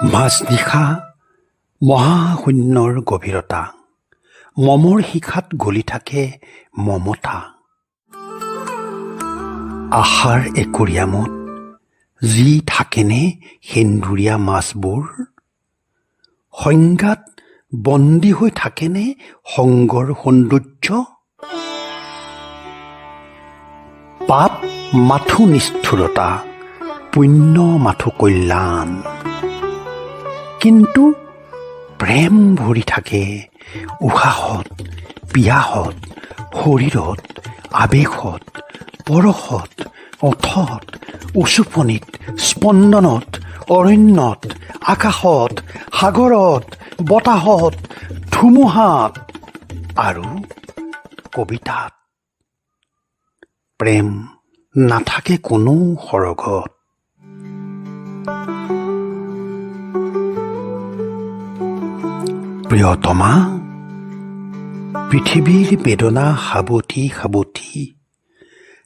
মাজনিশা মহাশূন্যৰ গভীৰতা, মমৰ শিখাত গলি থাকে মমতা। আশাৰ একুৰিয়ামত যি থাকেনে সেন্দুৰীয়া মাছবোৰ, সংজ্ঞাত বন্দী হৈ থাকেনে সংগৰ সৌন্দৰ্য। পাপ মাথো নিষ্ঠুৰতা, পুণ্য মাথো কল্যাণ, কিন্তু প্ৰেম ভৰি থাকে উশাহত, পিয়াহত, শৰীৰত, আৱেশত, পৰশত, ওঠত, উচুপনিত, স্পন্দনত, অৰণ্যত, আকাশত, সাগৰত, বতাহত, ধুমুহাত আৰু কবিতাত। প্ৰেম নাথাকে কোনো সৰগত। প্ৰিয়তমা, পৃথিৱীৰ বেদনা সাৱটি সাৱটি,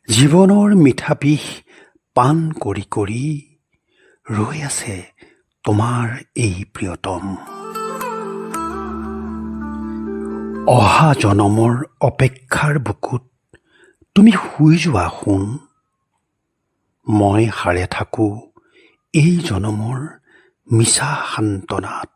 জীৱনৰ মিঠা বিষ পান কৰি কৰি ৰৈ আছে তোমাৰ এই প্ৰিয়তম। অহা জনমৰ অপেক্ষাৰ বুকুত তুমি শুই যোৱা সোণ, মই সাৰে থাকোঁ এই জনমৰ মিছা সান্তনাত।